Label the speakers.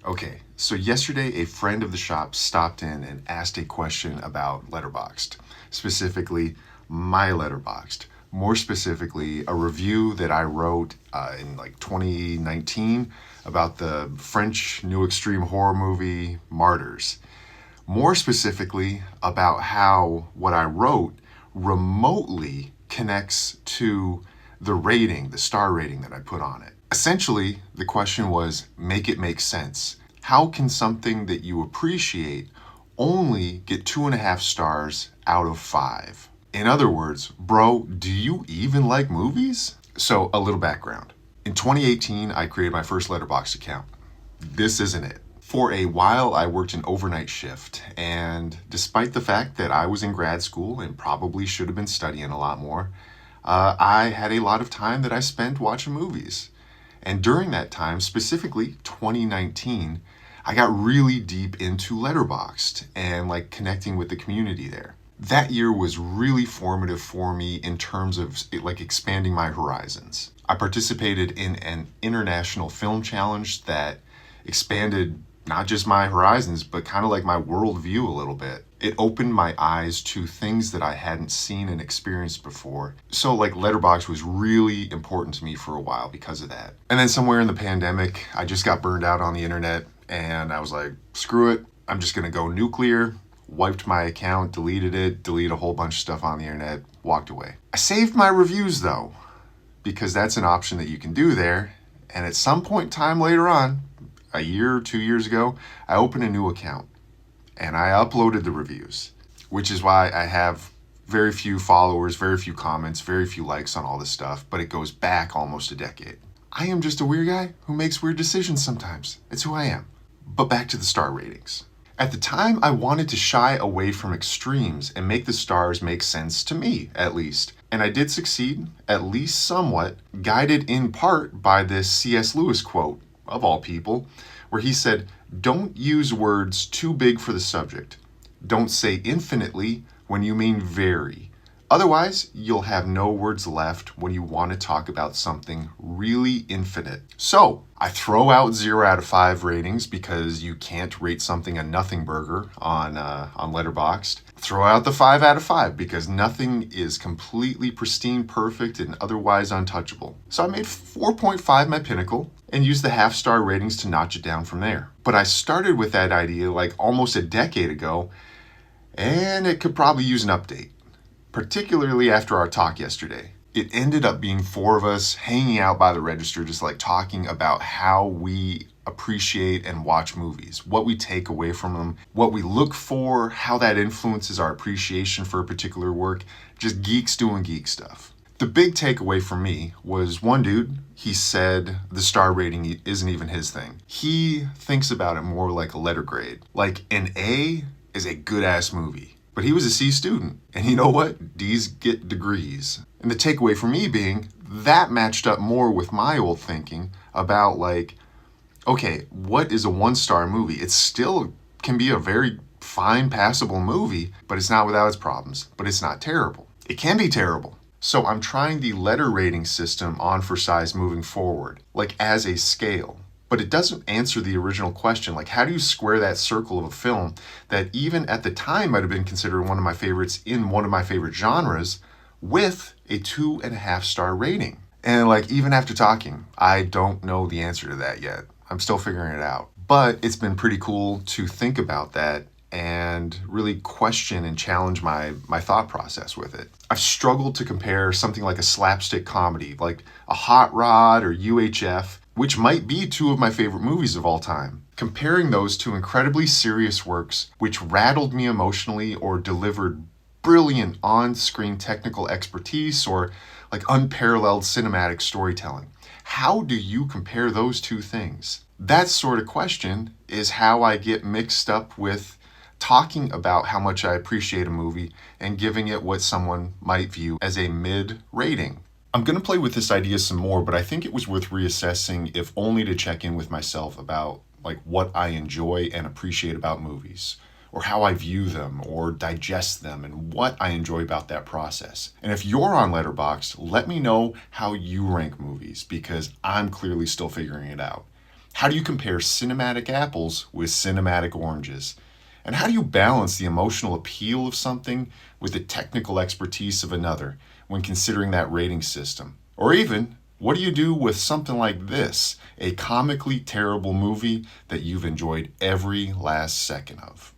Speaker 1: Okay, so yesterday a friend of the shop stopped in and asked a question about Letterboxd, specifically my Letterboxd. More specifically, a review that I wrote in like 2019 about the French new extreme horror movie Martyrs. More specifically, about how what I wrote remotely connects to the star rating that I put on it. Essentially, the question was make it make sense. How can something that you appreciate only get 2.5 stars out of 5? In other words, bro, do you even like movies? So, a little background. In 2018, I created my first Letterboxd account. This isn't it. For a while, I worked an overnight shift, and despite the fact that I was in grad school and probably should have been studying a lot more, I had a lot of time that I spent watching movies. And during that time, specifically 2019, I got really deep into Letterboxd and like connecting with the community there. That year was really formative for me in terms of like expanding my horizons. I participated in an international film challenge that expanded not just my horizons, but kind of like my worldview a little bit. It opened my eyes to things that I hadn't seen and experienced before. So, like, Letterboxd was really important to me for a while because of that. And then, somewhere in the pandemic, I just got burned out on the internet, and I was like, screw it, I'm just gonna go nuclear. Wiped my account, deleted it, deleted a whole bunch of stuff on the internet, walked away. I saved my reviews though, because that's an option that you can do there. And at some point in time later on, a year or 2 years ago, I opened a new account and I uploaded the reviews, which is why I have very few followers, very few comments, very few likes on all this stuff, but it goes back almost a decade. I am just a weird guy who makes weird decisions sometimes. It's who I am. But back to the star ratings. At the time, I wanted to shy away from extremes and make the stars make sense to me, at least. And I did succeed, at least somewhat, guided in part by this C.S. Lewis quote, of all people, where he said, "Don't use words too big for the subject. Don't say infinitely when you mean very. Otherwise, you'll have no words left when you want to talk about something really infinite." So, I throw out 0 out of 5 ratings because you can't rate something a nothing burger on Letterboxd. Throw out the 5 out of 5 because nothing is completely pristine, perfect, and otherwise untouchable. So I made 4.5 my pinnacle and used the half-star ratings to notch it down from there. But I started with that idea like almost a decade ago, and it could probably use an update, particularly after our talk yesterday. It ended up being 4 of us hanging out by the register, just like talking about how we appreciate and watch movies, what we take away from them, what we look for, how that influences our appreciation for a particular work, just geeks doing geek stuff. The big takeaway for me was one dude, he said the star rating isn't even his thing. He thinks about it more like a letter grade. Like an A is a good ass movie. But he was a C student. And you know what? D's get degrees. And the takeaway for me being that matched up more with my old thinking about like, okay, what is a 1-star movie? It still can be a very fine, passable movie, but it's not without its problems. But it's not terrible. It can be terrible. So I'm trying the letter rating system on for size moving forward, like as a scale. But it doesn't answer the original question, like how do you square that circle of a film that even at the time might have been considered one of my favorites in one of my favorite genres with a 2.5-star rating? And like even after talking, I don't know the answer to that yet. I'm still figuring it out. But it's been pretty cool to think about that and really question and challenge my thought process with it. I've struggled to compare something like a slapstick comedy, like a Hot Rod or UHF, which might be 2 of my favorite movies of all time. Comparing those to incredibly serious works which rattled me emotionally or delivered brilliant on-screen technical expertise or like unparalleled cinematic storytelling. How do you compare those 2 things? That sort of question is how I get mixed up with talking about how much I appreciate a movie and giving it what someone might view as a mid rating. I'm going to play with this idea some more, but I think it was worth reassessing, if only to check in with myself about like what I enjoy and appreciate about movies, or how I view them or digest them and what I enjoy about that process. And if you're on Letterboxd, let me know how you rank movies because I'm clearly still figuring it out. How do you compare cinematic apples with cinematic oranges? And how do you balance the emotional appeal of something with the technical expertise of another when considering that rating system? Or even, what do you do with something like this, a comically terrible movie that you've enjoyed every last second of?